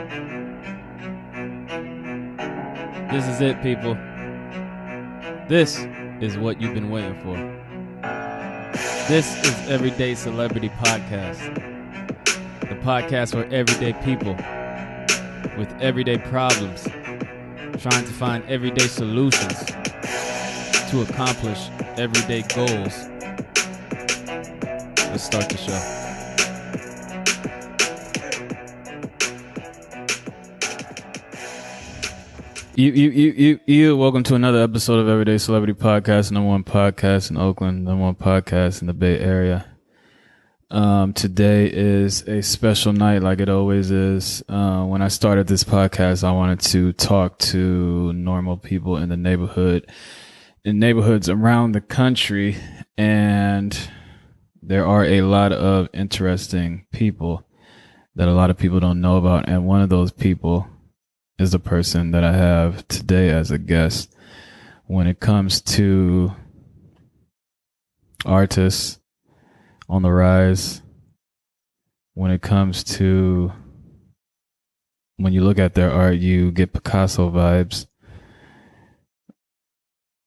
This is it, people. This is what you've been waiting for. This is Everyday Celebrity Podcast. The podcast for everyday people with everyday problems, trying to find everyday solutions to accomplish everyday goals. Let's start the show. You. Welcome to another episode of Everyday Celebrity Podcast, number one podcast in Oakland, number one podcast in the Bay Area. Today is a special night, like it always is. When I started this podcast, I wanted to talk to normal people in the neighborhood, in neighborhoods around the country, and there are a lot of interesting people that a lot of people don't know about, and one of those people is the person that I have today as a guest. When it comes to artists on the rise, when it comes to when you look at their art, you get Picasso vibes.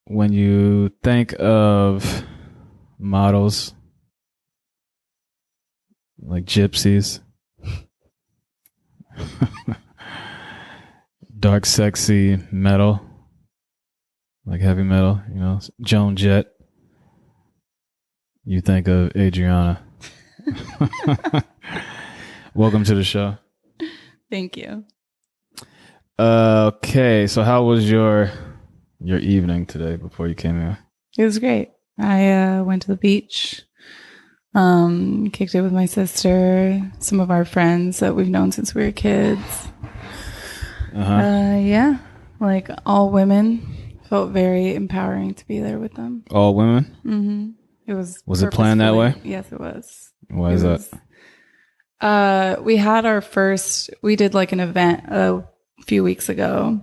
When you think of models like gypsies, dark, sexy metal, like heavy metal, you know, Joan Jett, you think of Adriana. Welcome to the show. Thank you. Okay, so how was your evening today before you came here? It was great. I went to the beach, kicked it with my sister, some of our friends that we've known since we were kids. Yeah, like all women. Felt very empowering to be there with them. All women? Mm-hmm. It was. Was it planned that way? Yes, it was. Why is that? We had our first. We did like an event a few weeks ago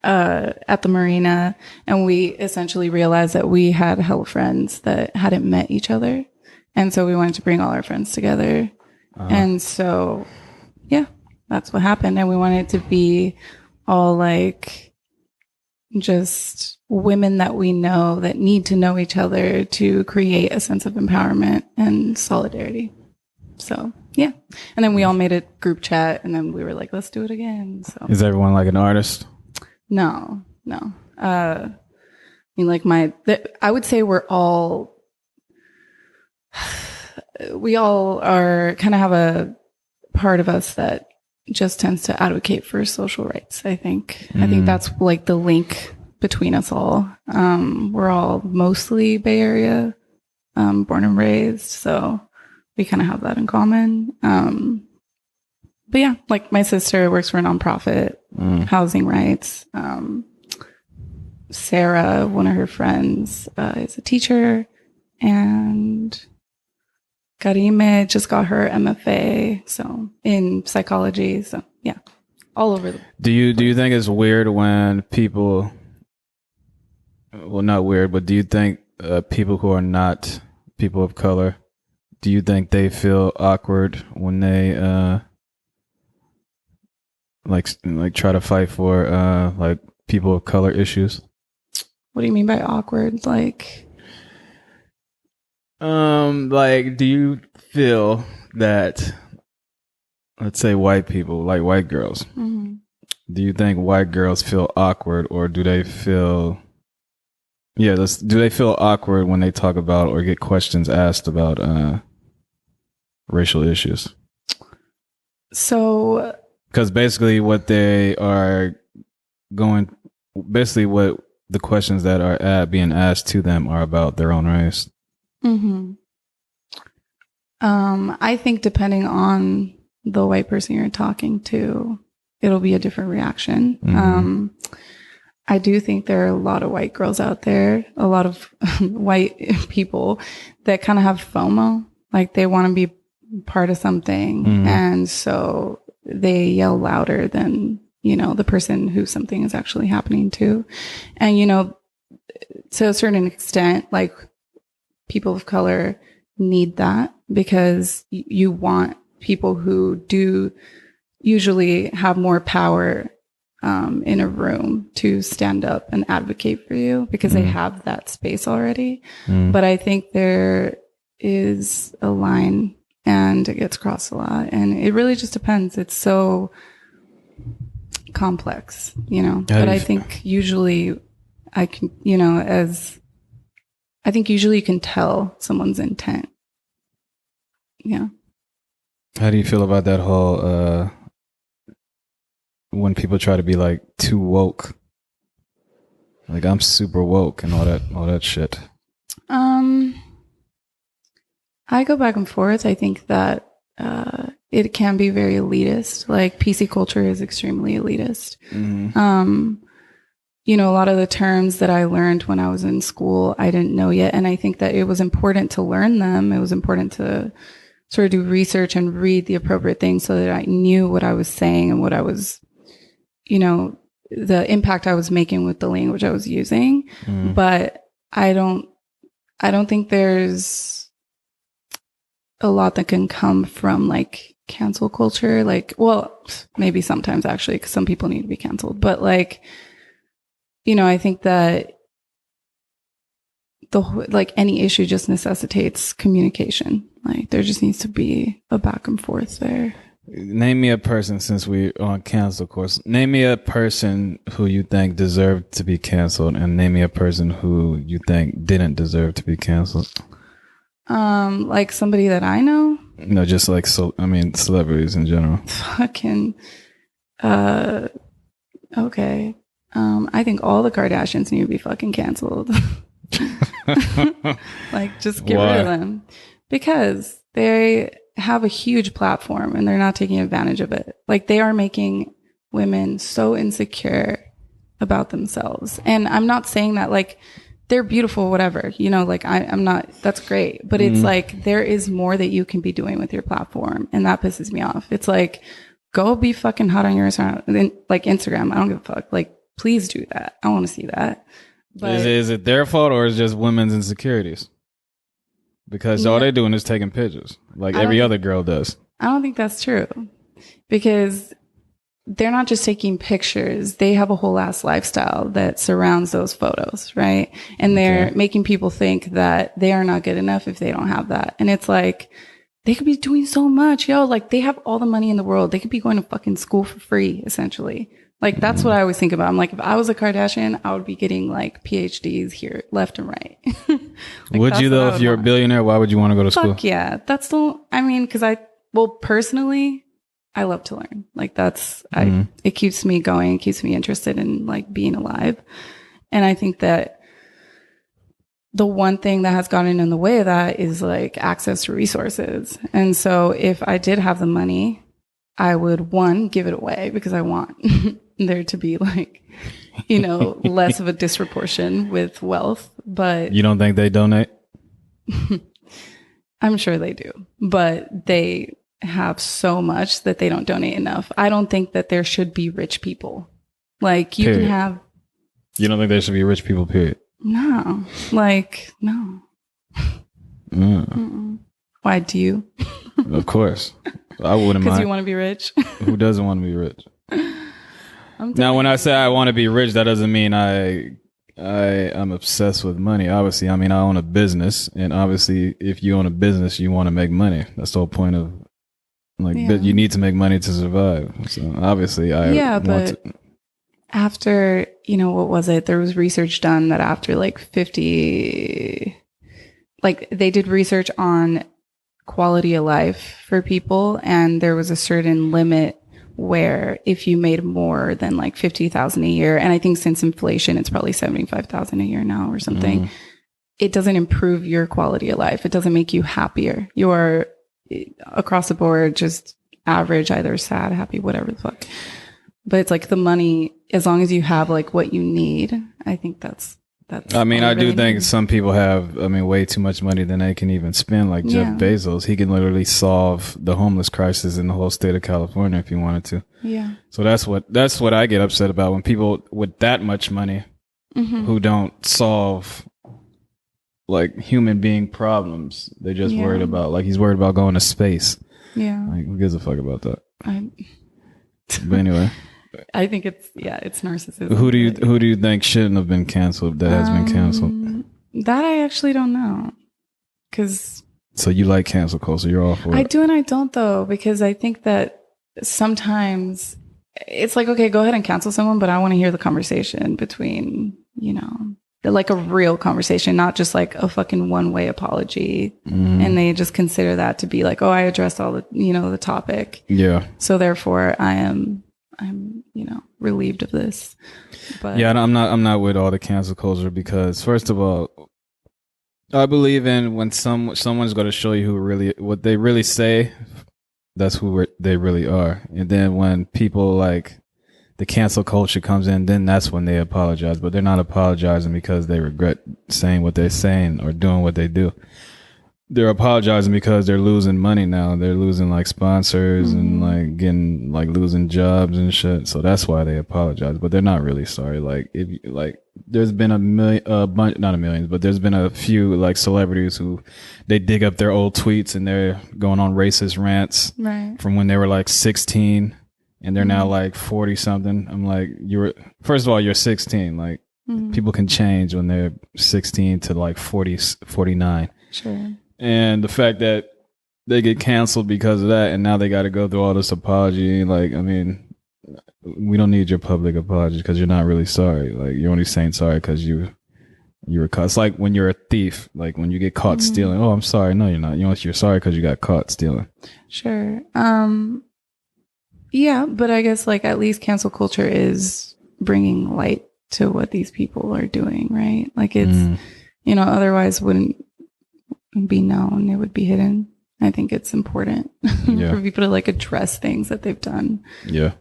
at the marina, and we essentially realized that we had hella friends that hadn't met each other, and so we wanted to bring all our friends together, and so yeah. That's what happened. And we wanted it to be all like just women that we know that need to know each other to create a sense of empowerment and solidarity. So, yeah. And then we all made a group chat and then we were like, let's do it again. So, is everyone like an artist? No. I mean, like I would say we all are kind of have a part of us that just tends to advocate for social rights. I think that's like the link between us all. We're all mostly Bay Area, born and raised. So we kind of have that in common. But yeah, like my sister works for a nonprofit, housing rights. Sarah, one of her friends, is a teacher, and Karime just got her MFA, so in psychology. So yeah, all over the. Do you think it's weird when people? Well, not weird, but do you think people who are not people of color, do you think they feel awkward when they like try to fight for like people of color issues? What do you mean by awkward? Like, do you feel that, let's say white people, like white girls, do you think white girls feel awkward, or do they feel, do they feel awkward when they talk about or get questions asked about racial issues? So, because basically what they are basically what the questions that are being asked to them are about their own race. I think depending on the white person you're talking to, it'll be a different reaction. I do think there are a lot of white girls out there, a lot of white people that kind of have FOMO, like they want to be part of something. And so they yell louder than, the person who something is actually happening to. And, to a certain extent, like people of color need that because you want people who do usually have more power in a room to stand up and advocate for you because they have that space already. But I think there is a line and it gets crossed a lot. And it really just depends. It's so complex, you know. But I think usually I can, you know, I think usually you can tell someone's intent. Yeah. How do you feel about that whole when people try to be like too woke? Like I'm super woke and all that shit. I go back and forth. I think that it can be very elitist. Like PC culture is extremely elitist. You know, a lot of the terms that I learned when I was in school, I didn't know yet. And I think that it was important to learn them. It was important to sort of do research and read the appropriate things so that I knew what I was saying and what I was, you know, the impact I was making with the language I was using. But I don't think there's a lot that can come from like cancel culture. Like, well, maybe sometimes actually, because some people need to be canceled. But like, you know, I think that like any issue just necessitates communication. Like there just needs to be a back and forth there. Name me a person, since we're on cancel course. Name me a person who you think deserved to be canceled, and name me a person who you think didn't deserve to be canceled. Like somebody that I know? No, just like celebrities in general. Fucking okay. I think all the Kardashians need to be fucking canceled. Like, just get rid of them. Because they have a huge platform and they're not taking advantage of it. Like, they are making women so insecure about themselves. And I'm not saying that, like, they're beautiful, whatever. You know, like, I'm not, that's great. But it's like, there is more that you can be doing with your platform. And that pisses me off. It's like, go be fucking hot on your Instagram. I don't give a fuck. Like, please do that. I want to see that. But is it their fault or is it just women's insecurities? Because all they're doing is taking pictures, like every other girl does. I don't think that's true. Because they're not just taking pictures. They have a whole ass lifestyle that surrounds those photos, right? And they're making people think that they are not good enough if they don't have that. And it's like, they could be doing so much, yo. Like, they have all the money in the world. They could be going to fucking school for free, essentially. Like, that's what I always think about. I'm like, if I was a Kardashian, I would be getting like PhDs here, left and right. Like, would you though, if you're a billionaire? Why would you want to go to school? Fuck yeah. That's the, I mean, because personally, I love to learn. Like, that's, it keeps me going, it keeps me interested in like being alive. And I think that the one thing that has gotten in the way of that is like access to resources. And so if I did have the money, I would, one, give it away because I want there to be like, you know, less of a disproportion with wealth. But you don't think they donate? I'm sure they do, but they have so much that they don't donate enough. I don't think that there should be rich people. Like, you can have. You don't think there should be rich people, period? No. Like, no. Why, do you? Of course. I wouldn't mind. Because you want to be rich? Who doesn't want to be rich? Now, when I say I want to be rich, that doesn't mean I'm obsessed with money. Obviously, I mean, I own a business. And obviously, if you own a business, you want to make money. That's the whole point of, like, you need to make money to survive. So, obviously, after, you know, what was it? There was research done that after like 50, like, they did research on quality of life for people, and there was a certain limit where if you made more than like 50,000 a year, and I think since inflation it's probably 75,000 a year now or something, it doesn't improve your quality of life. It doesn't make you happier. You are across the board just average, either sad, happy, whatever the fuck. But it's like the money, as long as you have like what you need, I think that's I mean, I do think some people have, way too much money than they can even spend. Like Jeff Bezos, he can literally solve the homeless crisis in the whole state of California if he wanted to. Yeah. So that's what I get upset about, when people with that much money who don't solve like human being problems. They're just worried about, like, he's worried about going to space. Yeah. Like, who gives a fuck about that? But anyway, I think it's narcissism. who do you think shouldn't have been canceled that has been canceled? That I actually don't know. So you like cancel culture? You're all for it. I do and I don't though, because I think that sometimes it's like, okay, go ahead and cancel someone, but I want to hear the conversation between, like a real conversation, not just like a fucking one-way apology. Mm-hmm. And they just consider that to be like, oh, I addressed all the, the topic. Yeah. So therefore I'm, relieved of this. But yeah, I'm not with all the cancel culture because first of all, I believe in when someone's going to show you what they really say, that's who they really are. And then when people like the cancel culture comes in, then that's when they apologize. But they're not apologizing because they regret saying what they're saying or doing what they do. They're apologizing because they're losing money now. They're losing like sponsors and like getting like losing jobs and shit. So that's why they apologize. But they're not really sorry. Like there's been not a million, but there's been a few like celebrities who they dig up their old tweets and they're going on racist rants from when they were like 16 and they're now like 40 something. I'm like, first of all, you're 16. Like people can change when they're 16 to like 40, 49. Sure. And the fact that they get canceled because of that, and now they got to go through all this apology. Like, I mean, we don't need your public apology because you're not really sorry. Like, you're only saying sorry because you were caught. It's like when you're a thief, like when you get caught stealing. Oh, I'm sorry. No, you're not. You're sorry because you got caught stealing. Sure. Yeah, but I guess like at least cancel culture is bringing light to what these people are doing, right? Like it's, otherwise wouldn't be known, it would be hidden. I think it's important for people to like address things that they've done. Yeah.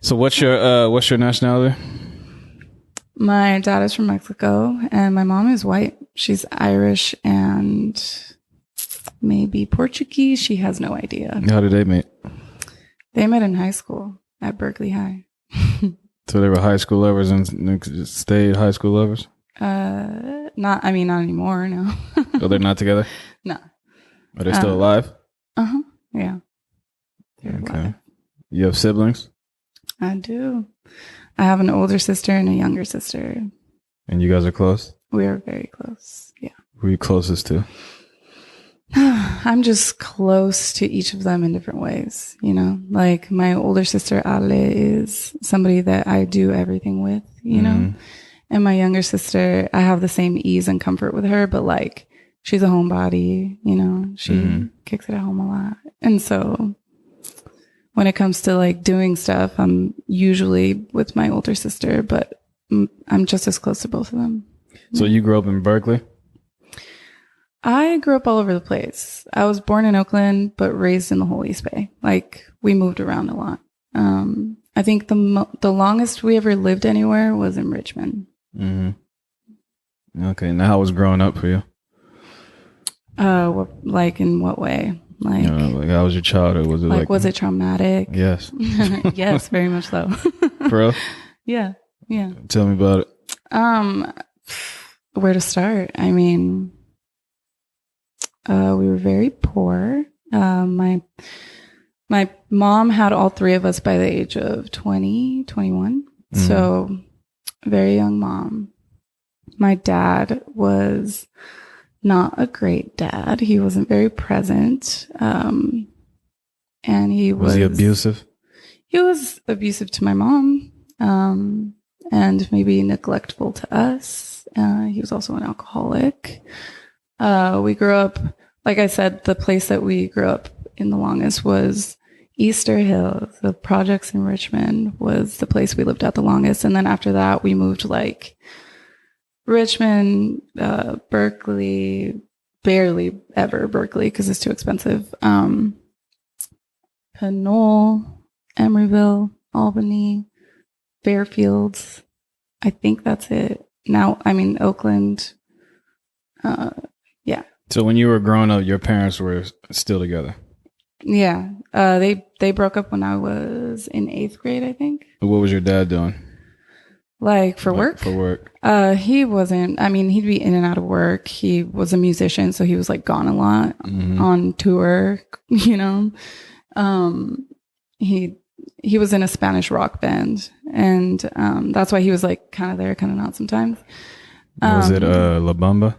So what's your nationality? My dad is from Mexico and my mom is white. She's Irish and maybe Portuguese. She has no idea. How did they meet? They met in high school at Berkeley High. So they were high school lovers and stayed high school lovers? Not anymore, no. Oh, they're not together? No. Are they still alive? Uh-huh. Yeah. They're alive. You have siblings? I do. I have an older sister and a younger sister. And you guys are close? We are very close, yeah. Who are you closest to? I'm just close to each of them in different ways, Like my older sister, Ale, is somebody that I do everything with, know? And my younger sister, I have the same ease and comfort with her, but like she's a homebody, she kicks it at home a lot. And so when it comes to like doing stuff, I'm usually with my older sister, but I'm just as close to both of them. So you grew up in Berkeley? I grew up all over the place. I was born in Oakland, but raised in the whole East Bay. Like we moved around a lot. I think the longest we ever lived anywhere was in Richmond. Okay. Now how was growing up for you? Like in what way? Like how was your childhood? Was it was it traumatic? Yes. Yes, very much so. For real? Yeah. Tell me about it. Where to start? I mean, we were very poor. My mom had all three of us by the age of 20, 21. So very young mom. My dad was not a great dad. He wasn't very present. And was he abusive? He was abusive to my mom. And maybe neglectful to us. He was also an alcoholic. We grew up, like I said, the place that we grew up in the longest was Easter Hill. The projects in Richmond was the place we lived at the longest. And then after that, we moved like Richmond, Berkeley, barely ever Berkeley because it's too expensive. Pinole, Emeryville, Albany, Fairfields. I think that's it. Now, Oakland. Yeah. So when you were growing up, your parents were still together? Yeah. They broke up when I was in 8th grade, I think. What was your dad doing? Like for work? For work. He wasn't, he'd be in and out of work. He was a musician, so he was like gone a lot on tour, he was in a Spanish rock band, and that's why he was like kind of there, kind of not sometimes. Was it La Bamba?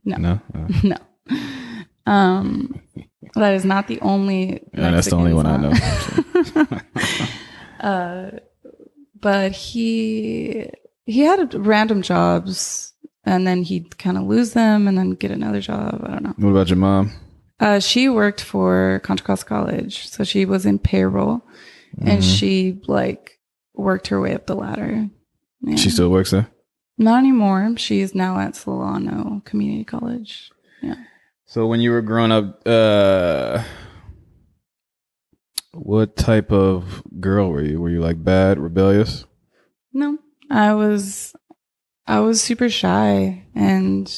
No. No. No. That is not the only. Yeah, that's the only one I know. But he had random jobs, and then he'd kind of lose them, and then get another job. I don't know. What about your mom? She worked for Contra Costa College, so she was in payroll, and she like worked her way up the ladder. Yeah. She still works there? Not anymore. She's now at Solano Community College. Yeah. So when you were growing up, what type of girl were you? Were you like bad, rebellious? No, I was super shy and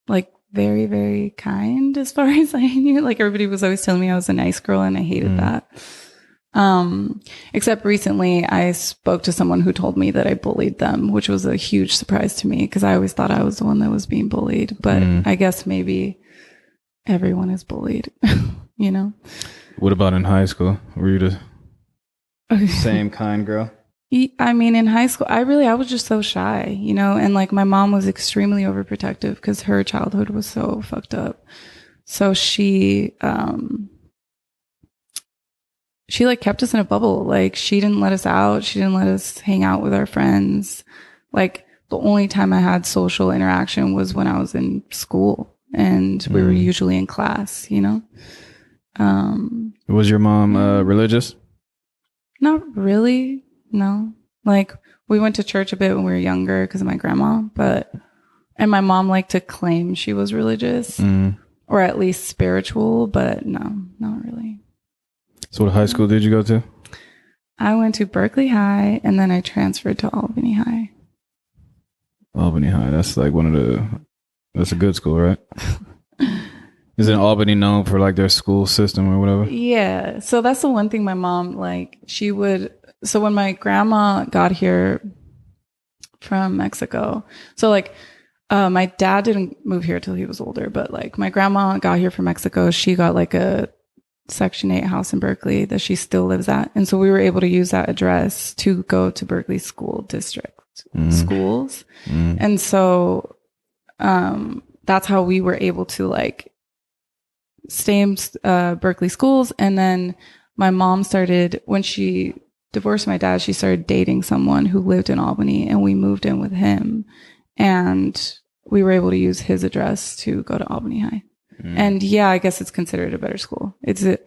like very, very kind as far as I knew. Like everybody was always telling me I was a nice girl, and I hated that. Except recently I spoke to someone who told me that I bullied them, which was a huge surprise to me because I always thought I was the one that was being bullied. But I guess maybe everyone is bullied, you know? What about in high school? Were you the same kind girl? I mean, in high school, I was just so shy, you know, and like my mom was extremely overprotective because her childhood was so fucked up. So she like kept us in a bubble. Like she didn't let us out. She didn't let us hang out with our friends. Like the only time I had social interaction was when I was in school, and we were usually in class, you know? Was your mom religious? Not really. No. Like we went to church a bit when we were younger because of my grandma, and my mom liked to claim she was religious or at least spiritual, but no, not really. So what high school did you go to? I went to Berkeley High, and then I transferred to Albany High. Albany High. That's like that's a good school, right? Isn't Albany known for like their school system or whatever? Yeah. So that's the one thing my mom, like, so when my grandma got here from Mexico, so like, my dad didn't move here till he was older, but like my grandma got here from Mexico. She got like a Section 8 house in Berkeley that she still lives at. And so we were able to use that address to go to Berkeley School District schools. And so, that's how we were able to like stay in Berkeley schools. And then my mom started, when she divorced my dad, she started dating someone who lived in Albany, and we moved in with him, and we were able to use his address to go to Albany High. And yeah, I guess it's considered a better school. It's a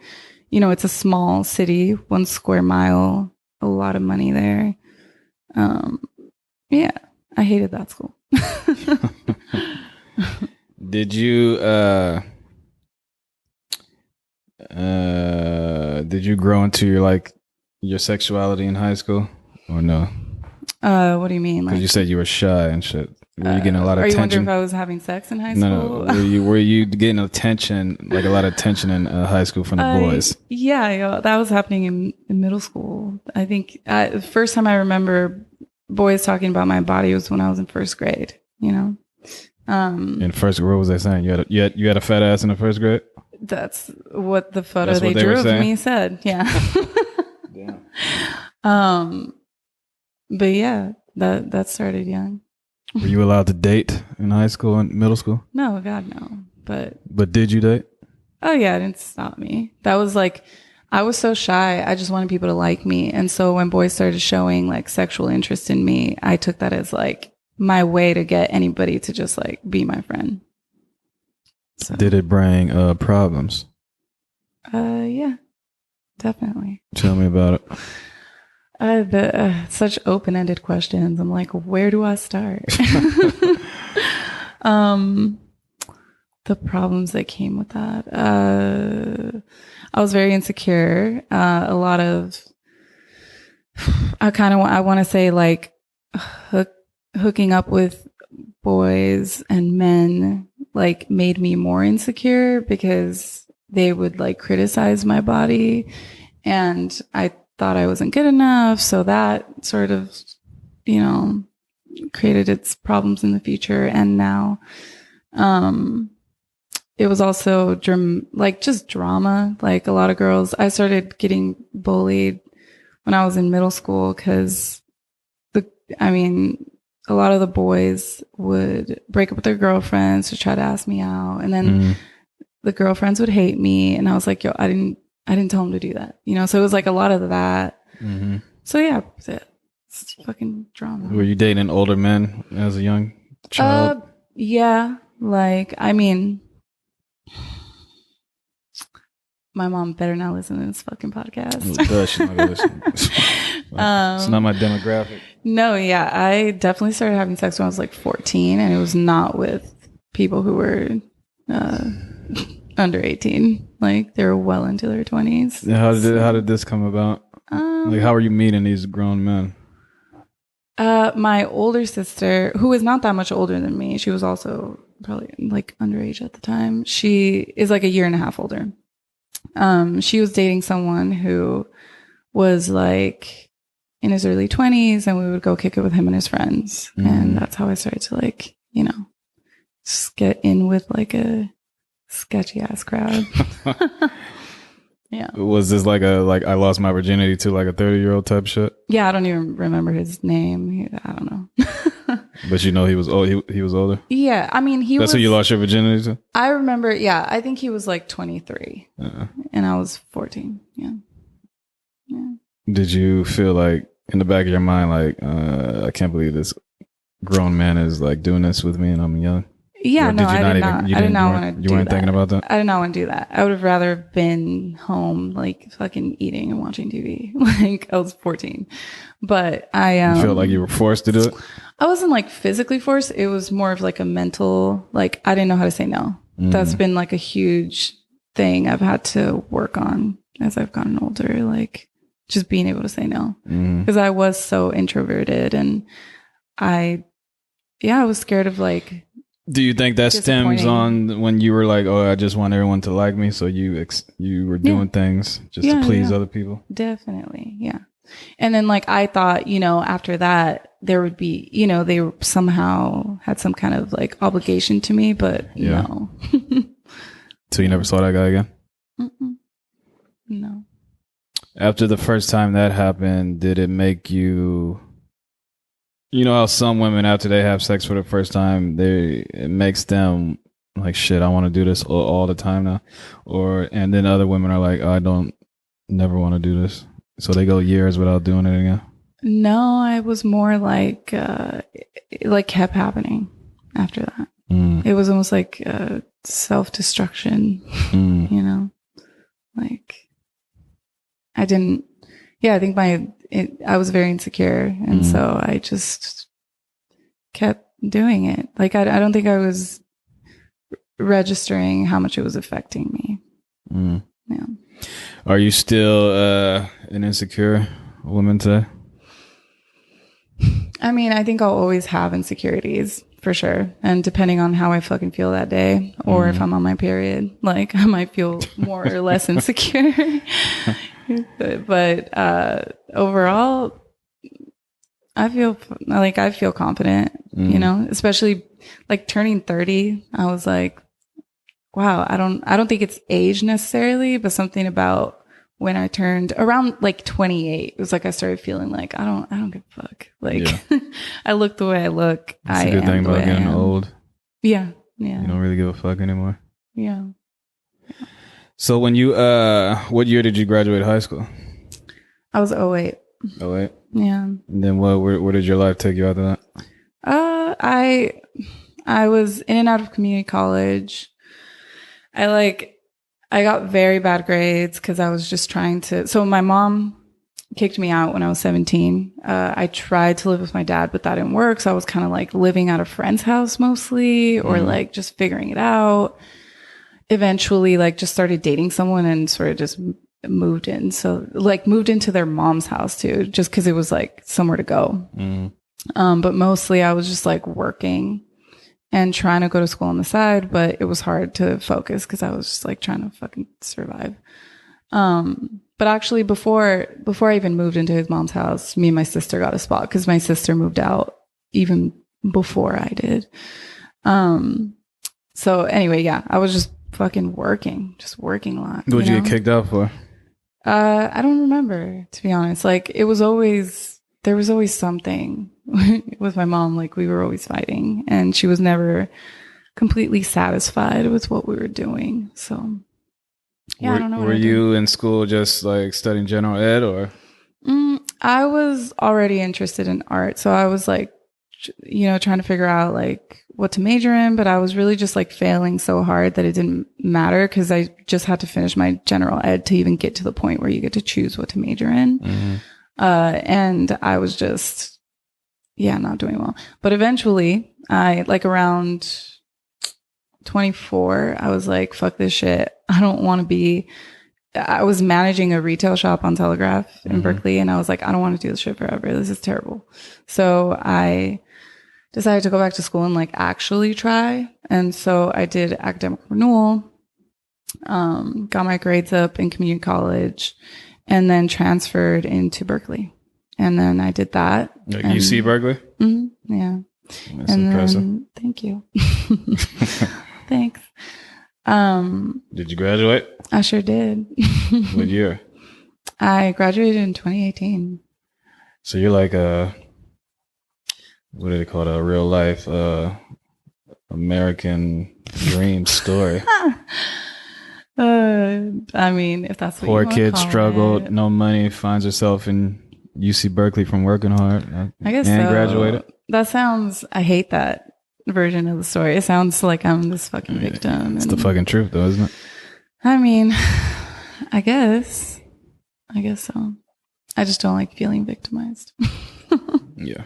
small city, 1 square mile, a lot of money there. Yeah, I hated that school. Did you grow into your sexuality in high school or no? What do you mean? Because you said you were shy and shit. Were you getting a lot of attention? Are you wondering if I was having sex in high school? No. Were you getting attention, like a lot of attention in high school from the boys? Yeah, that was happening in middle school. I think the first time I remember boys talking about my body was when I was in first grade, you know? In first grade, what was they saying? You had a fat ass in the first grade? That's what the photo they drew of me said. Yeah. Damn. But yeah, that started young. Were you allowed to date in high school and middle school? No, God, no. But did you date? Oh yeah, it didn't stop me. That was like, I was so shy. I just wanted people to like me. And so when boys started showing like sexual interest in me, I took that as like my way to get anybody to just like be my friend. So. Did it bring problems? Yeah, definitely. Tell me about it. Such open-ended questions. I'm like, where do I start? The problems that came with that. I was very insecure. A lot of, I want to say like hooking up with boys and men like made me more insecure because they would like criticize my body, and I thought I wasn't good enough. So that sort of, created its problems in the future. And now, it was also just drama. Like a lot of girls, I started getting bullied when I was in middle school because a lot of the boys would break up with their girlfriends to try to ask me out. And then the girlfriends would hate me. And I was like, yo, I didn't tell them to do that. You know, so it was like a lot of that. Mm-hmm. So yeah, it's fucking drama. Were you dating older men as a young child? Yeah. Like, I mean, my mom better not listen to this fucking podcast. She's not gonna listen. It's not my demographic. No, yeah. I definitely started having sex when I was like 14, and it was not with people who were under 18. Like, they were well into their 20s. How did this come about? Like, how were you meeting these grown men? My older sister, who is not that much older than me, she was also probably like underage at the time. She is like a year and a half older. She was dating someone who was like in his early 20s, and we would go kick it with him and his friends. And that's how I started to like, you know, just get in with like a sketchy ass crowd. Yeah. Was this like I lost my virginity to like a 30-year-old type shit? Yeah, I don't even remember his name. I don't know. But you know he was old. He was older. Yeah, I mean That's who you lost your virginity to? I remember. Yeah, I think he was like 23, and I was 14. Yeah. Did you feel like in the back of your mind, like I can't believe this grown man is like doing this with me, and I'm young? Yeah, no, I did not. I did not want to do that. You weren't thinking about that? I did not want to do that. I would have rather been home, like fucking eating and watching TV. Like I was 14, but you feel like you were forced to do it? I wasn't like physically forced. It was more of like a mental, like I didn't know how to say no. That's been like a huge thing I've had to work on as I've gotten older. Like just being able to say no, because I was so introverted, and I was scared of like. Do you think that stems on when you were like, oh, I just want everyone to like me, so you were doing things just to please other people? Definitely, yeah. And then like I thought, you know, after that there would be, you know, they somehow had some kind of like obligation to me, but no. So you never saw that guy again? No. After the first time that happened, did it make you... You know how some women, after they have sex for the first time, it makes them like, shit, I want to do this all the time now. And then other women are like, oh, I don't never want to do this. So they go years without doing it again. No, I was more like, it like kept happening after that. It was almost like self-destruction, you know, like I think I was very insecure, and so I just kept doing it. Like I don't think I was registering how much it was affecting me. Yeah. Are you still an insecure woman today? I mean, I think I'll always have insecurities for sure, and depending on how I fucking feel that day, or if I'm on my period, like I might feel more or less insecure. But overall, I feel confident, you know, especially like turning 30. I was like, wow, I don't think it's age necessarily, but something about when I turned around like 28, it was like I started feeling like I don't give a fuck. Like I look the way I look. That's a good thing about getting old. Yeah. You don't really give a fuck anymore. Yeah. So when you, what year did you graduate high school? I was 08. 08? Yeah. And then where did your life take you after that? I was in and out of community college. I got very bad grades because I was just trying to, so my mom kicked me out when I was 17. I tried to live with my dad, but that didn't work. So I was kind of like living at a friend's house mostly, or like just figuring it out. Eventually like just started dating someone and sort of just moved in. So like moved into their mom's house too, just cause it was like somewhere to go. But mostly I was just like working and trying to go to school on the side, but it was hard to focus cause I was just like trying to fucking survive. But actually before I even moved into his mom's house, me and my sister got a spot cause my sister moved out even before I did. So anyway, yeah, I was just fucking working, just working a lot. What did you get kicked out for? I don't remember, to be honest. Like, there was always something with my mom. Like, we were always fighting, and she was never completely satisfied with what we were doing. So, yeah, I don't know. Were you in school just like studying general ed, or? I was already interested in art, so I was like, trying to figure out like what to major in, but I was really just like failing so hard that it didn't matter because I just had to finish my general ed to even get to the point where you get to choose what to major in. Mm-hmm. And I was just, not doing well. But eventually, I like around 24, I was like, fuck this shit. I don't want to be. I was managing a retail shop on Telegraph in Berkeley, and I was like, I don't want to do this shit forever. This is terrible. So I decided to go back to school and like actually try. And so I did academic renewal, got my grades up in community college, and then transferred into Berkeley. And then I did that. Like UC Berkeley? Mm-hmm, yeah. That's impressive. Thank you. Thanks. Did you graduate? I sure did. What year? I graduated in 2018. So you're like what do they call it? A real life American dream story. I mean, if that's what poor you want kid to call struggled, it. no money, finds herself in UC Berkeley from working hard. I guess and so. Graduated. That sounds. I hate that version of the story. It sounds like I'm this fucking victim. It's the fucking truth, though, isn't it? I mean, I guess so. I just don't like feeling victimized. Yeah.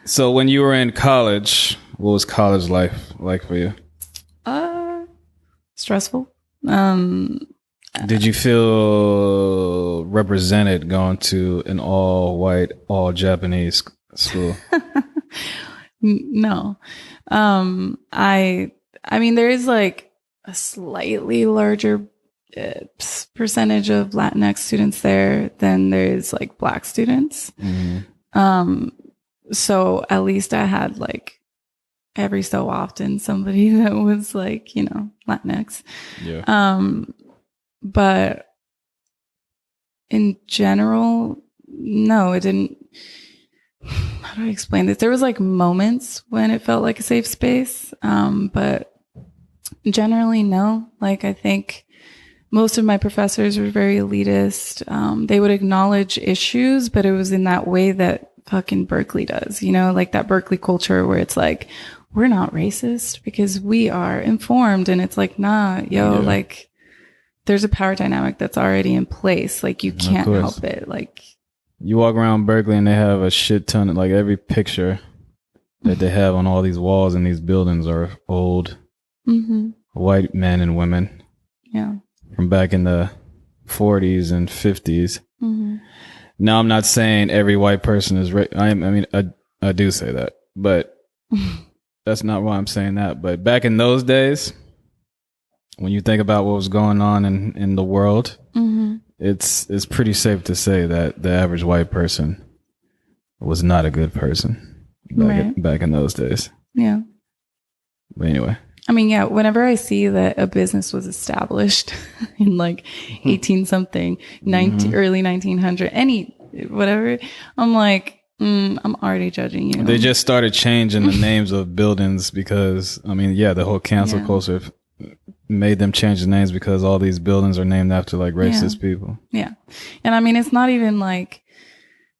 So when you were in college, what was college life like for you? Stressful. Did you feel represented going to an all white, all Japanese school? No. I mean, there is like a slightly larger percentage of Latinx students there than there is like Black students. Mm-hmm. So at least I had like every so often somebody that was like, Latinx. Yeah. But in general, no, it didn't. How do I explain this? There was like moments when it felt like a safe space. But generally, no. Like, I think most of my professors were very elitist. They would acknowledge issues, but it was in that way that fucking Berkeley does, like that Berkeley culture where it's like, we're not racist because we are informed. And it's like, nah, like there's a power dynamic that's already in place. Like, you can't help it. Like, you walk around Berkeley and they have a shit ton of, like, every picture that they have on all these walls in these buildings are old white men and women. Yeah. From back in the 40s and 50s. Mm-hmm. Now, I'm not saying every white person is I do say that, but that's not why I'm saying that. But back in those days, when you think about what was going on in the world, it's pretty safe to say that the average white person was not a good person back in those days. Yeah. But anyway. I mean, yeah, whenever I see that a business was established in like 18 something, early 1900, whatever, I'm like, I'm already judging you. They just started changing the names of buildings because, the whole cancel culture made them change the names because all these buildings are named after like racist people. Yeah. And I mean, it's not even like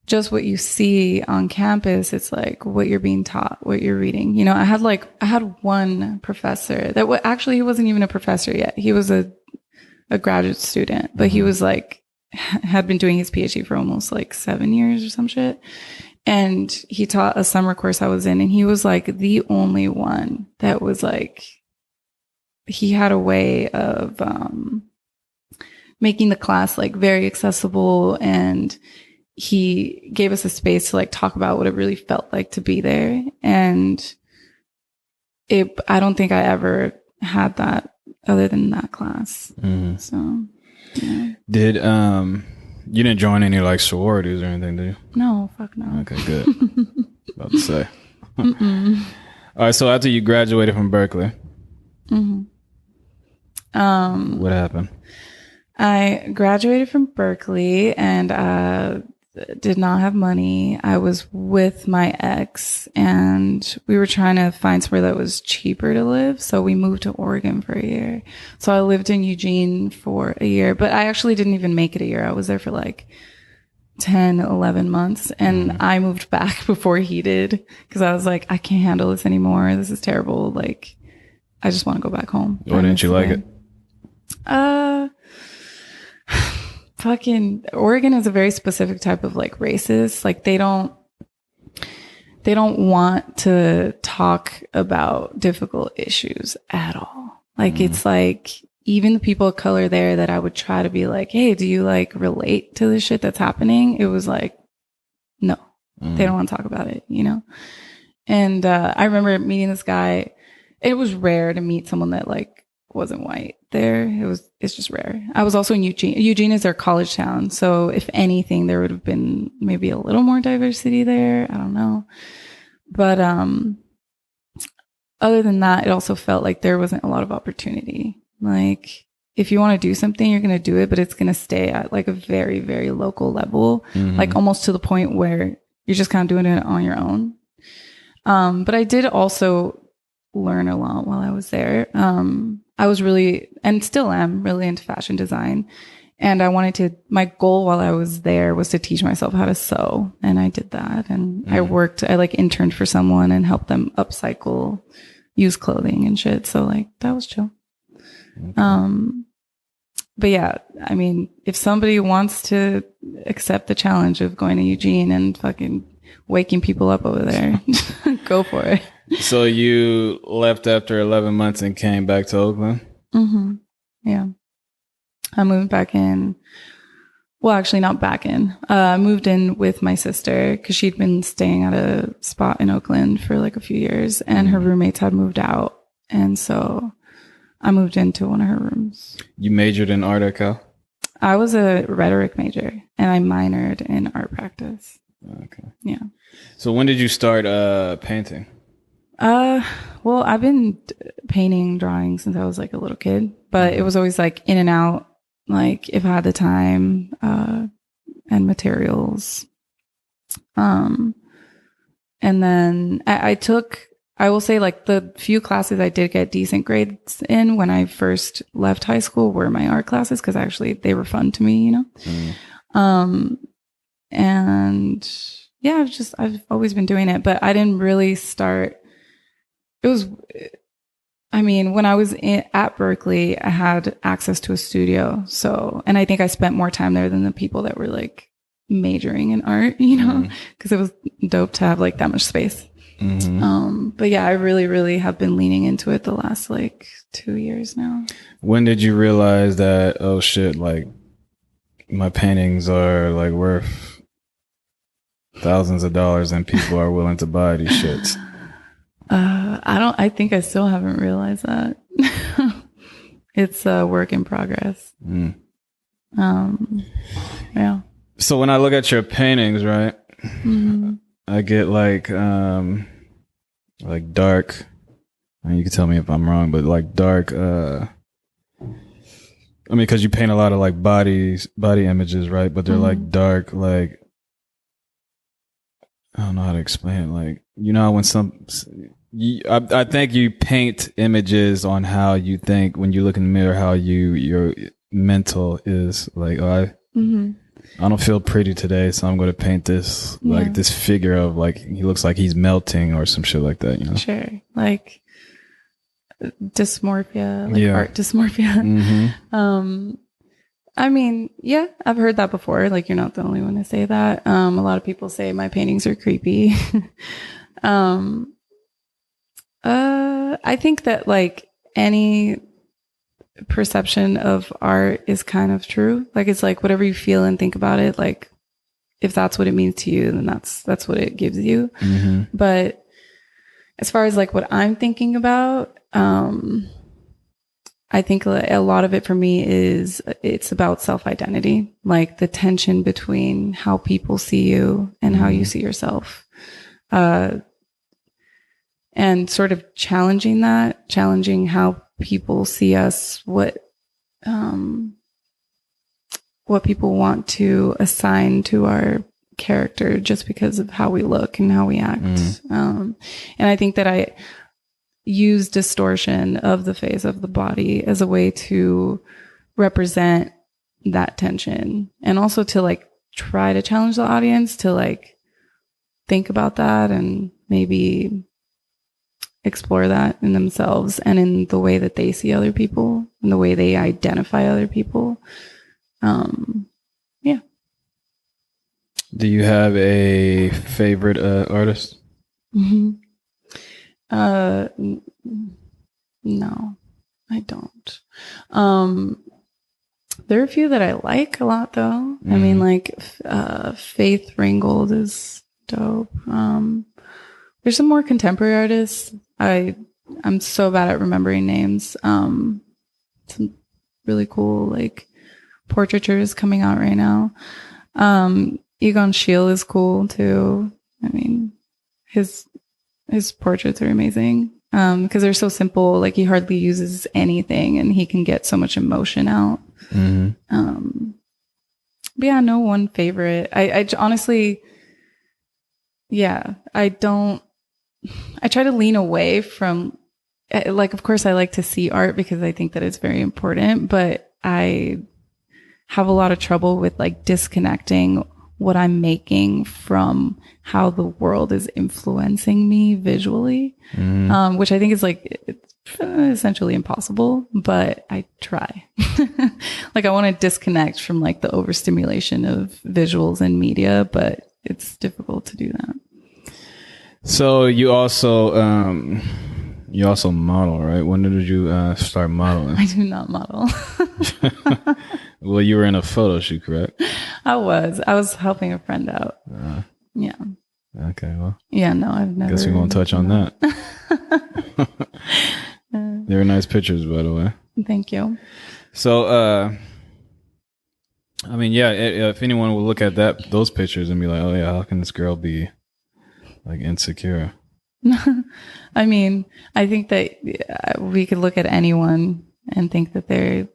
just what you see on campus. It's like what you're being taught, what you're reading. I had one professor that actually he wasn't even a professor yet. He was a graduate student, but he was like, had been doing his PhD for almost like 7 years or some shit. And he taught a summer course I was in, and he was like the only one that was like, he had a way of making the class like very accessible, and he gave us a space to like talk about what it really felt like to be there. And I don't think I ever had that other than that class. Mm-hmm. So, yeah. Did, you didn't join any like sororities or anything, did you? No, fuck no. Okay, good. About to say. All right. So after you graduated from Berkeley, What happened? I graduated from Berkeley and did not have money. I was with my ex and we were trying to find somewhere that was cheaper to live. So we moved to Oregon for a year. So I lived in Eugene for a year, but I actually didn't even make it a year. I was there for like 10, 11 months. And I moved back before he did because I was like, I can't handle this anymore. This is terrible. Like, I just want to go back home. Why didn't you like it? Fucking Oregon is a very specific type of like racist. Like they don't want to talk about difficult issues at all. Like it's like even the people of color there that I would try to be like, hey, do you like relate to the shit that's happening? It was like, no, they don't want to talk about it, you know? And I remember meeting this guy. It was rare to meet someone that like wasn't white there. It's just rare. I was also in Eugene. Eugene is their college town. So if anything, there would have been maybe a little more diversity there. I don't know. But other than that, it also felt like there wasn't a lot of opportunity. Like if you want to do something, you're going to do it, but it's going to stay at like a very, very local level, like almost to the point where you're just kind of doing it on your own. But I did also learn a lot while I was there. I was really, and still am, really into fashion design. And my goal while I was there was to teach myself how to sew. And I did that. And I like interned for someone and helped them upcycle used clothing and shit. So like that was chill. Okay. But yeah, I mean, if somebody wants to accept the challenge of going to Eugene and fucking waking people up over there, go for it. So you left after 11 months and came back to Oakland? Mm-hmm. Yeah. I moved back in. Well, actually not back in. I moved in with my sister because she'd been staying at a spot in Oakland for like a few years and her roommates had moved out. And so I moved into one of her rooms. You majored in art at Cal? I was a rhetoric major and I minored in art practice. Okay. Yeah. So when did you start painting? Well, I've been painting, drawing since I was like a little kid, but it was always like in and out, like if I had the time, and materials. And then I will say like the few classes I did get decent grades in when I first left high school were my art classes. Cause actually they were fun to me, you know? And yeah, I've always been doing it, but I didn't really start. When I was at Berkeley, I had access to a studio. So, and I think I spent more time there than the people that were like majoring in art, you know, because it was dope to have like that much space. But yeah, I really, really have been leaning into it the last like 2 years now. When did you realize that, oh shit, like my paintings are like worth thousands of dollars and people are willing to buy these shits? I think I still haven't realized that. It's a work in progress. Yeah. So when I look at your paintings, right, I get like dark, and you can tell me if I'm wrong, but like dark, cause you paint a lot of like body images, right? But they're like dark, like, I don't know how to explain it. Like, you know, when I think you paint images on how you think when you look in the mirror, how your mental is like, I don't feel pretty today, so I'm going to paint this, like this figure of like, he looks like he's melting or some shit like that, you know? Sure. Like dysmorphia, like art dysmorphia. Yeah, I've heard that before. Like, you're not the only one to say that. A lot of people say my paintings are creepy. I think that like any perception of art is kind of true. Like, it's like whatever you feel and think about it. Like, if that's what it means to you, then that's what it gives you. But as far as like what I'm thinking about, I think a lot of it for me it's about self-identity, like the tension between how people see you and how you see yourself. And sort of challenging how people see us, what people want to assign to our character just because of how we look and how we act. And I think that I use distortion of the face, of the body, as a way to represent that tension, and also to like try to challenge the audience to like think about that and maybe explore that in themselves and in the way that they see other people and the way they identify other people. Yeah. Do you have a favorite artist? No, I don't. There are a few that I like a lot, though. I mean, like Faith Ringgold is dope. There's some more contemporary artists. I'm so bad at remembering names. Some really cool like portraitures coming out right now. Egon Schiele is cool too. I mean, his portraits are amazing because they're so simple. Like he hardly uses anything, and he can get so much emotion out. But yeah, no one favorite. I honestly, yeah, I don't. I try to lean away from, like, of course I like to see art because I think that it's very important, but I have a lot of trouble with like disconnecting what I'm making from how the world is influencing me visually, which I think is like, it's essentially impossible, but I try. Like I want to disconnect from like the overstimulation of visuals and media, but it's difficult to do that. So you also model, right? When did you start modeling? I do not model. Well, you were in a photo shoot, correct? I was helping a friend out. Yeah. Okay, well. Yeah, no, I've never. Guess we won't touch on that. They were nice pictures, by the way. Thank you. So, I mean, yeah, if anyone will look at those pictures and be like, oh yeah, how can this girl be like insecure? I mean, I think that we could look at anyone and think that they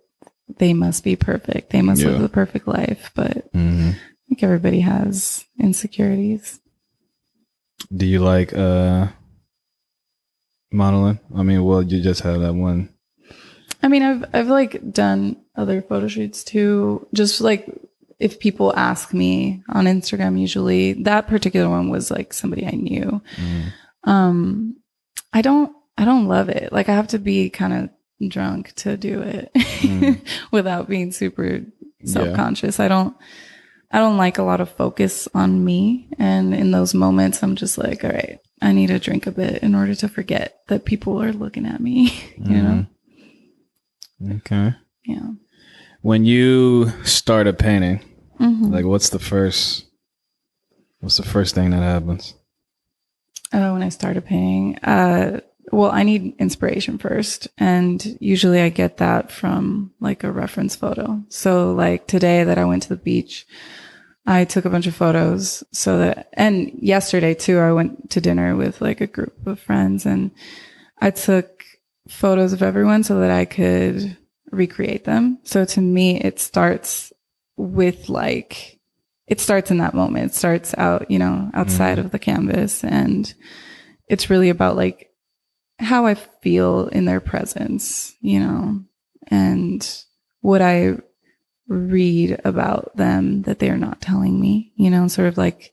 must be perfect. They must live the perfect life. But I think everybody has insecurities. Do you like modeling? I mean, well, you just have that one. I mean, I've like done other photo shoots too. Just like if people ask me on Instagram, usually that particular one was like somebody I knew. I don't love it. Like I have to be kind of drunk to do it without being super self-conscious. I don't like a lot of focus on me. And in those moments, I'm just like, all right, I need to drink a bit in order to forget that people are looking at me, you know? Okay. Yeah. When you started painting, like what's the first thing that happens? When I started painting, well, I need inspiration first. And usually I get that from like a reference photo. So like today that I went to the beach, I took a bunch of photos and yesterday too, I went to dinner with like a group of friends and I took photos of everyone so that I could recreate them. So to me, it starts with like, it starts in that moment. It starts out, you know, outside of the canvas. And it's really about like how I feel in their presence, you know, and what I read about them that they are not telling me, you know, sort of like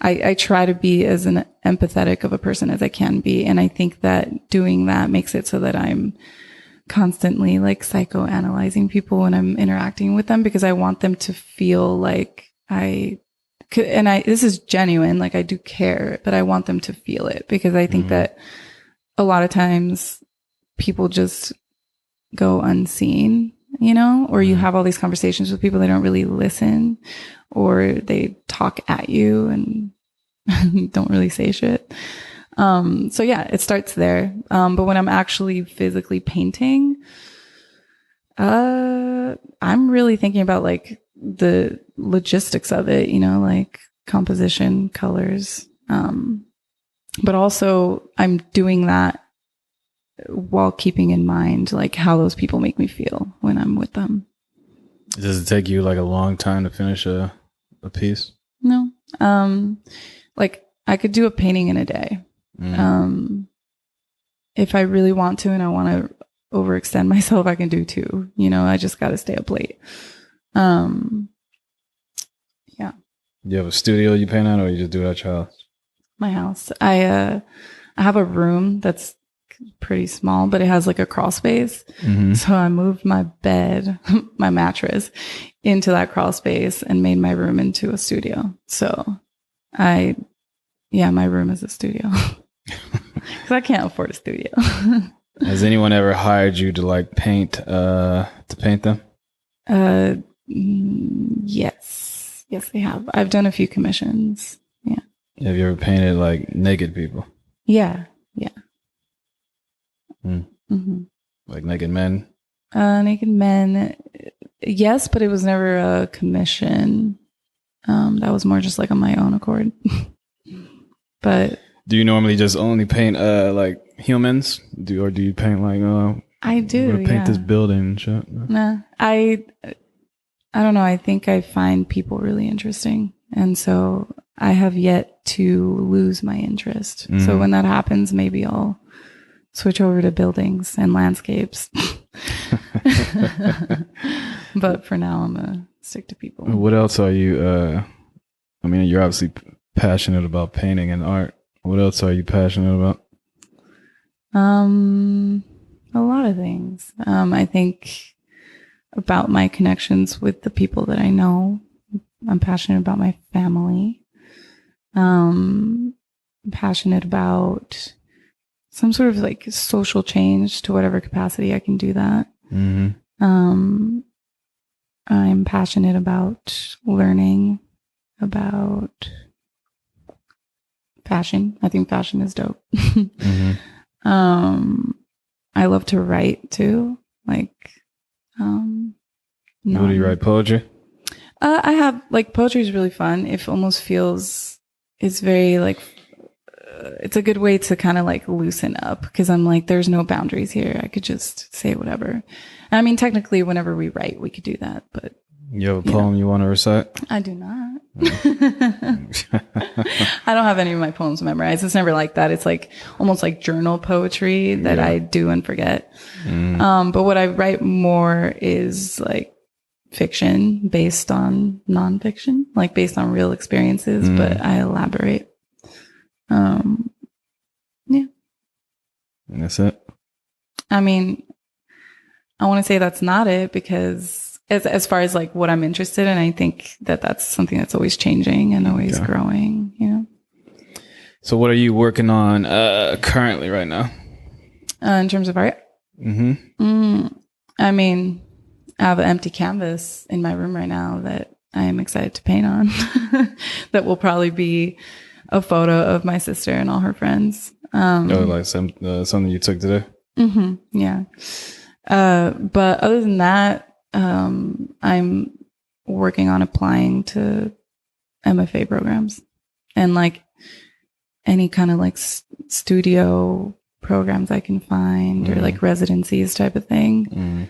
I try to be as an empathetic of a person as I can be. And I think that doing that makes it so that I'm constantly like psychoanalyzing people when I'm interacting with them because I want them to feel like this is genuine, like I do care, but I want them to feel it because I think that a lot of times people just go unseen, you know, or you have all these conversations with people, they don't really listen or they talk at you and don't really say shit. So yeah, it starts there. But when I'm actually physically painting, I'm really thinking about like the logistics of it, you know, like composition, colors. But also I'm doing that while keeping in mind like how those people make me feel when I'm with them. Does it take you like a long time to finish a piece? No. Like I could do a painting in a day. If I really want to and I want to overextend myself, I can do 2. You know, I just got to stay up late. Yeah. You have a studio you paint at, or you just do it at your house? My house. I have a room that's pretty small, but it has like a crawl space. So I moved my bed, my mattress into that crawl space and made my room into a studio. So my room is a studio because I can't afford a studio. Has anyone ever hired you to like paint, to paint them? Yes, they have. I've done a few commissions. Yeah. Have you ever painted like naked people? Yeah. Like naked men? Naked men. Yes, but it was never a commission. That was more just like on my own accord. But do you normally just only paint like humans? Or do you paint like I do paint this building and shit? Nah. I don't know. I think I find people really interesting. And so I have yet to lose my interest. So when that happens, maybe I'll switch over to buildings and landscapes. But for now, I'm going to stick to people. What else are you, I mean, you're obviously passionate about painting and art. What else are you passionate about? A lot of things. I think about my connections with the people that I know. I'm passionate about my family. I'm passionate about some sort of like social change to whatever capacity I can do that. I'm passionate about learning about fashion. I think fashion is dope. I love to write too. Like, what do you write? Poetry? I have like poetry is really fun. It almost feels it's very like it's a good way to kind of like loosen up because I'm like there's no boundaries here. I could just say whatever. And I mean, technically, whenever we write, we could do that. But you have a poem you want to recite? I do not. I don't have any of my poems memorized. It's never like that. It's like almost like journal poetry that I do and forget. But what I write more is like fiction based on nonfiction, like based on real experiences, but I elaborate. Yeah. And that's it. I mean, I want to say that's not it because as far as like what I'm interested in, I think that that's something that's always changing and always growing, you know? So what are you working on currently right now? In terms of art? I mean, I have an empty canvas in my room right now that I am excited to paint on. That will probably be a photo of my sister and all her friends. Like something you took today? Yeah. But other than that, I'm working on applying to MFA programs and like any kind of like studio programs I can find or like residencies type of thing.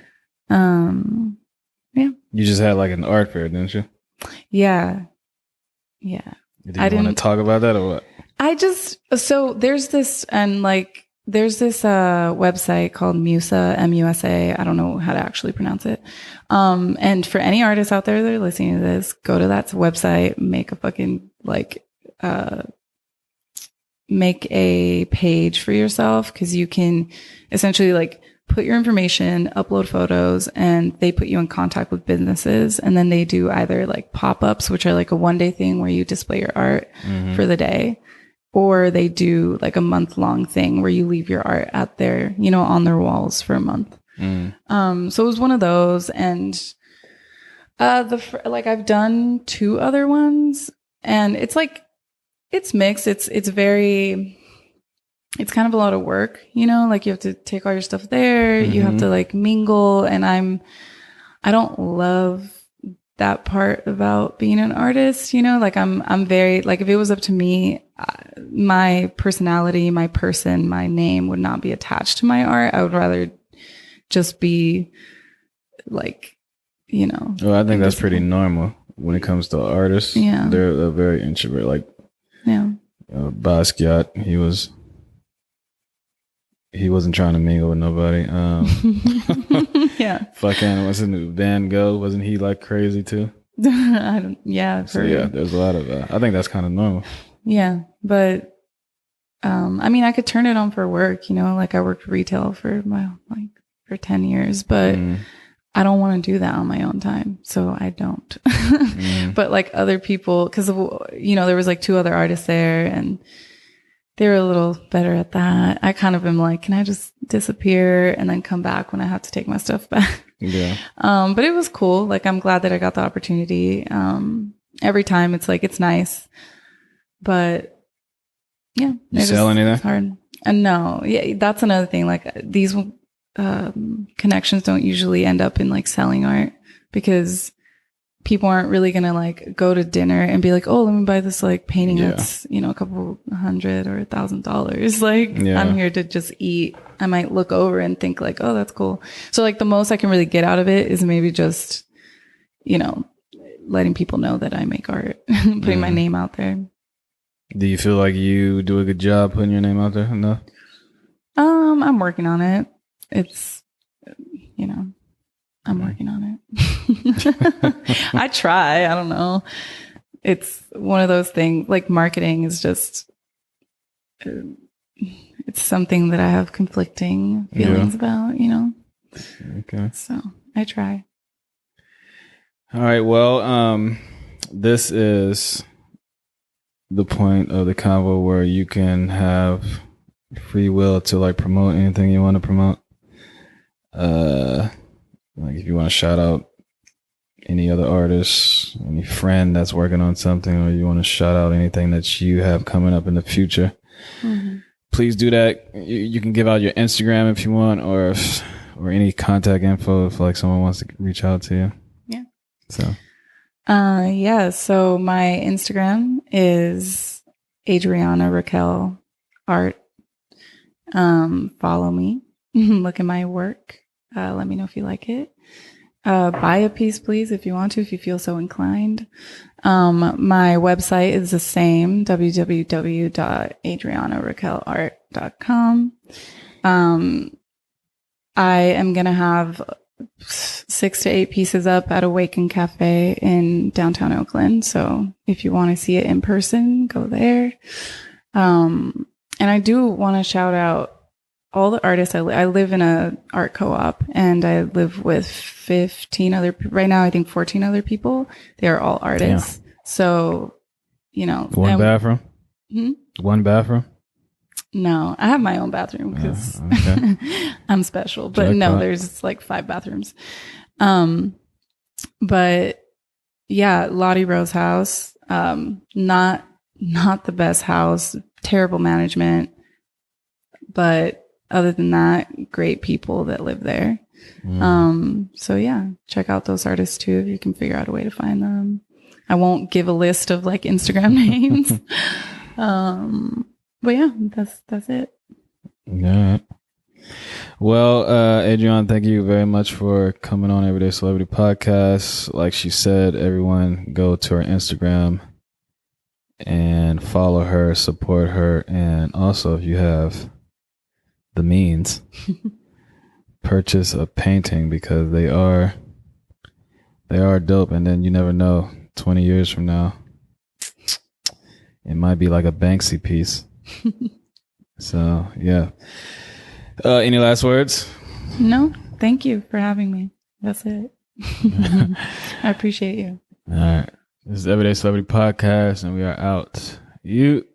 Yeah. You just had like an art fair, didn't you? Yeah. Yeah. Did you want to talk about that or what? So there's this website called Musa, MUSA. I don't know how to actually pronounce it. And for any artists out there that are listening to this, go to that website, make a fucking make a page for yourself. Cause you can essentially like put your information, upload photos, and they put you in contact with businesses. And then they do either like pop-ups, which are like a one-day thing where you display your art for the day. Or they do like a month-long thing where you leave your art at their, on their walls for a month. So it was one of those. And I've done 2 other ones, and it's like, it's mixed. It's kind of a lot of work, like you have to take all your stuff there. You have to like mingle. And I don't love that part about being an artist, you know, like I'm very, like if it was up to me, my personality, my person, my name would not be attached to my art. I would rather just be like, you know. Well, I think that's pretty normal when it comes to artists. Yeah. They're very introvert. Like, yeah. Basquiat, he wasn't trying to mingle with nobody. Yeah. Fucking, wasn't it Van Gogh? Wasn't he like crazy too? So yeah, there's a lot of, I think that's kind of normal. Yeah. But, I mean, I could turn it on for work, you know, like I worked retail for 10 years, but I don't want to do that on my own time. So I don't, but like other people, cause you know, there was like 2 other artists there and they were a little better at that. I kind of am like, can I just disappear and then come back when I have to take my stuff back? Yeah. But it was cool. Like, I'm glad that I got the opportunity. Every time it's like, it's nice, but yeah. You sell anything? It's hard. And no, yeah, that's another thing. Like these, connections don't usually end up in like selling art because people aren't really going to like go to dinner and be like, oh, let me buy this like painting that's, you know, a couple $100 or $1,000. Like I'm here to just eat. I might look over and think like, oh, that's cool. So like the most I can really get out of it is maybe just, you know, letting people know that I make art, putting my name out there. Do you feel like you do a good job putting your name out there enough? I'm working on it. It's, you know, I'm working on it. I try. I don't know. It's one of those things, like marketing is just, it's something that I have conflicting feelings about, you know? Okay. So I try. All right. Well, this is the point of the convo where you can have free will to like promote anything you want to promote. Like if you want to shout out any other artists, any friend that's working on something, or you want to shout out anything that you have coming up in the future, please do that. You can give out your Instagram if you want, or any contact info if like someone wants to reach out to you. Yeah. So. Yeah. So my Instagram is Adriana Raquel Art. Follow me. Look at my work. Let me know if you like it. Buy a piece, please, if you want to, if you feel so inclined. My website is the same, www.adrianaraquelart.com. I am going to have 6 to 8 pieces up at Awaken Cafe in downtown Oakland. So if you want to see it in person, go there. And I do want to shout out all the artists. I live in a art co-op and I live with 15 other, right now I think 14 other people. They are all artists. Yeah. So, you know. One bathroom? One bathroom? No, I have my own bathroom because I'm special. But no, there's like 5 bathrooms. But yeah, Lottie Rose house. Not the best house, terrible management. But other than that, great people that live there. So yeah, check out those artists too if you can figure out a way to find them. I won't give a list of like Instagram names. But yeah, that's it. All right. Well, Adriana, thank you very much for coming on Everyday Celebrity Podcast. Like she said, everyone go to her Instagram and follow her, support her, and also if you have the means, purchase a painting because they are dope. And then you never know, 20 years from now, it might be like a Banksy piece. So yeah. Any last words? No, thank you for having me. That's it. I appreciate you. All right. This is Everyday Celebrity Podcast, and we are out. You.